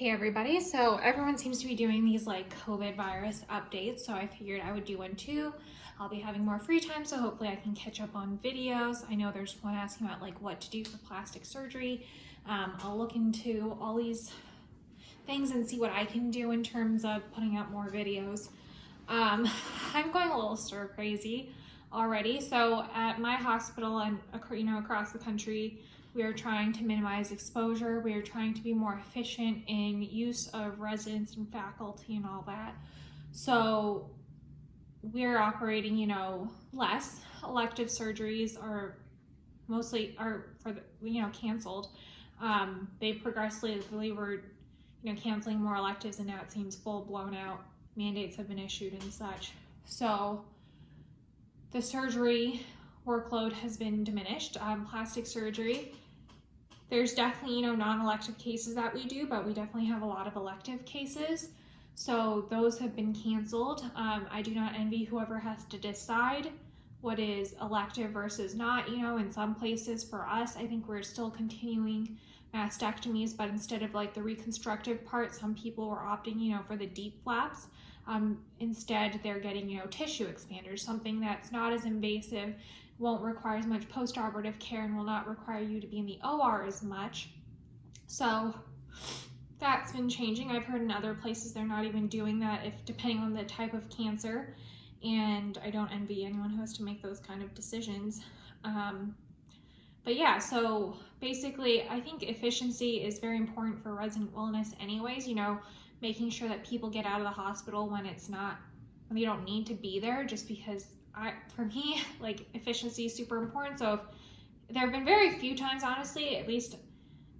Hey everybody, so everyone seems to be doing these like COVID virus updates, so I figured I would do one too. I'll be having more free time, so hopefully I can catch up on videos. I know there's one asking about like what to do for plastic surgery. I'll look into all these things and see what I can do in terms of putting out more videos. I'm going a little stir crazy already. So at my hospital and across the country, we are trying to minimize exposure. We are trying to be more efficient in use of residents and faculty and all that. So we're operating, less. Elective surgeries are canceled. They progressively were, canceling more electives, and now it seems full blown out. Mandates have been issued and such. So the surgery workload has been diminished. Plastic surgery, there's definitely, non-elective cases that we do, but we definitely have a lot of elective cases. So those have been canceled. I do not envy whoever has to decide what is elective versus not. In some places for us, I think we're still continuing mastectomies, but instead of like the reconstructive part, some people were opting, for the deep flaps. Instead, they're getting, tissue expanders, something that's not as invasive, won't require as much post-operative care, and will not require you to be in the OR as much. So that's been changing. I've heard in other places they're not even doing that, if depending on the type of cancer, and I don't envy anyone who has to make those kind of decisions. But yeah, so basically I think efficiency is very important for resident wellness anyways, making sure that people get out of the hospital when they don't need to be there, just because for me, like, efficiency is super important. So there have been very few times, honestly, at least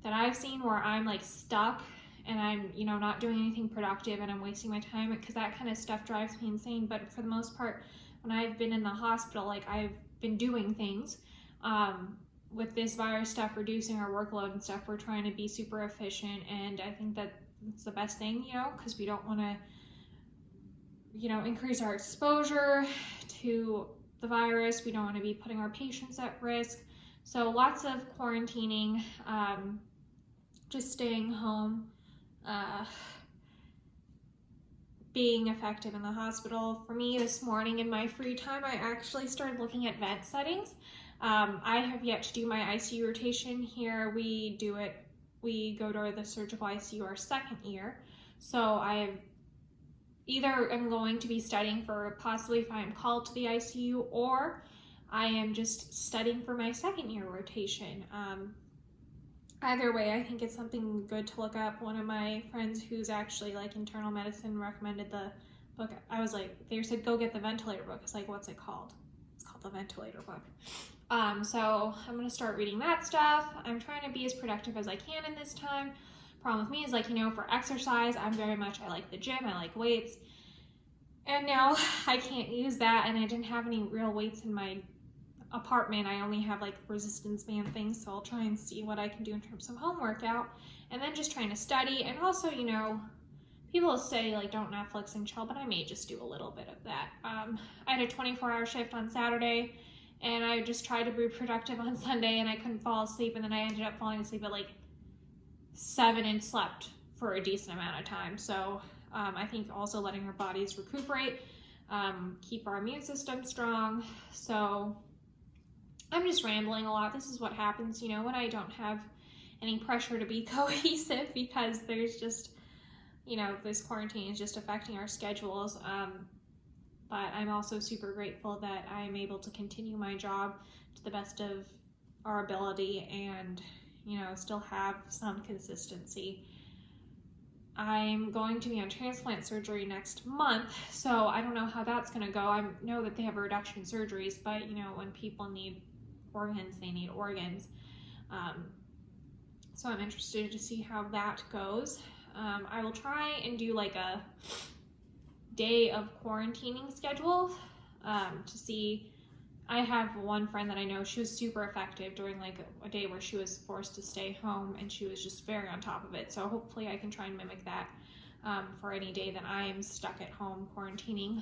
that I've seen, where I'm like stuck and I'm, not doing anything productive and I'm wasting my time, because that kind of stuff drives me insane. But for the most part, when I've been in the hospital, like, I've been doing things. With this virus stuff, reducing our workload and stuff, we're trying to be super efficient, and I think that it's the best thing, because we don't want to, increase our exposure to the virus. We don't want to be putting our patients at risk. So lots of quarantining, just staying home, being effective in the hospital. For me, this morning in my free time, I actually started looking at vent settings. I have yet to do my ICU rotation here. We go to the surgical ICU our second year. So I am going to be studying for possibly if I am called to the ICU, or I am just studying for my second year rotation. Either way, I think it's something good to look up. One of my friends who's actually like internal medicine recommended the book. I was like, they said, go get the ventilator book. It's like, what's it called? It's called the ventilator book. So I'm going to start reading that stuff. I'm trying to be as productive as I can in this time. Problem with me is, like, for exercise, I like the gym, I like weights. And now I can't use that, and I didn't have any real weights in my apartment. I only have like resistance band things, so I'll try and see what I can do in terms of home workout, and then just trying to study. And also, people say like don't Netflix and chill, but I may just do a little bit of that. I had a 24-hour shift on Saturday, and I just tried to be productive on Sunday, and I couldn't fall asleep, and then I ended up falling asleep at like 7 and slept for a decent amount of time. So I think also letting our bodies recuperate, keep our immune system strong. So I'm just rambling a lot. This is what happens, when I don't have any pressure to be cohesive, because there's just, this quarantine is just affecting our schedules. But I'm also super grateful that I'm able to continue my job to the best of our ability and, still have some consistency. I'm going to be on transplant surgery next month, so I don't know how that's going to go. I know that they have a reduction in surgeries, but, when people need organs, they need organs. So I'm interested to see how that goes. I will try and do like a day of quarantining schedule to see. I have one friend that I know, she was super effective during like a day where she was forced to stay home, and she was just very on top of it. So hopefully I can try and mimic that for any day that I am stuck at home quarantining.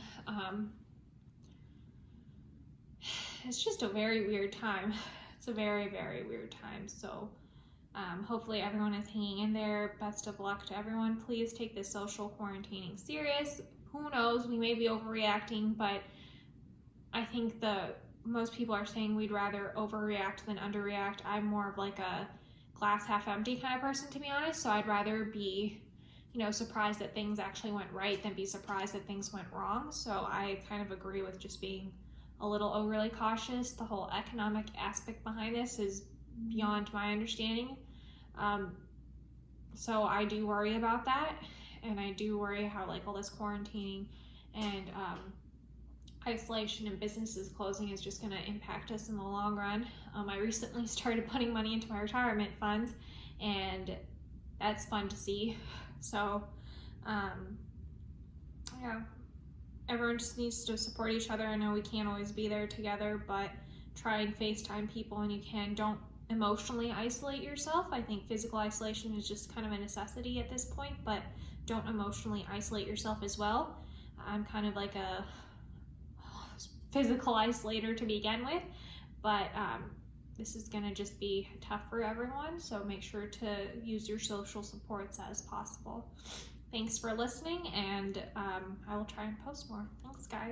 It's just a very weird time. It's a very, very weird time. So Hopefully everyone is hanging in there. Best of luck to everyone. Please take this social quarantining serious. Who knows, we may be overreacting, but I think most people are saying we'd rather overreact than underreact. I'm more of like a glass half empty kind of person, to be honest, so I'd rather be surprised that things actually went right than be surprised that things went wrong. So I kind of agree with just being a little overly cautious. The whole economic aspect behind this is beyond my understanding. So I do worry about that, and I do worry how like all this quarantining and isolation and businesses closing is just going to impact us in the long run. I recently started putting money into my retirement funds, and that's fun to see. So yeah, everyone just needs to support each other. I know we can't always be there together, but try and FaceTime people when you can. Don't emotionally isolate yourself. I think physical isolation is just kind of a necessity at this point, but don't emotionally isolate yourself as well. I'm kind of like a physical isolator to begin with, but this is going to just be tough for everyone, so make sure to use your social supports as possible. Thanks for listening, and I will try and post more. Thanks, guys.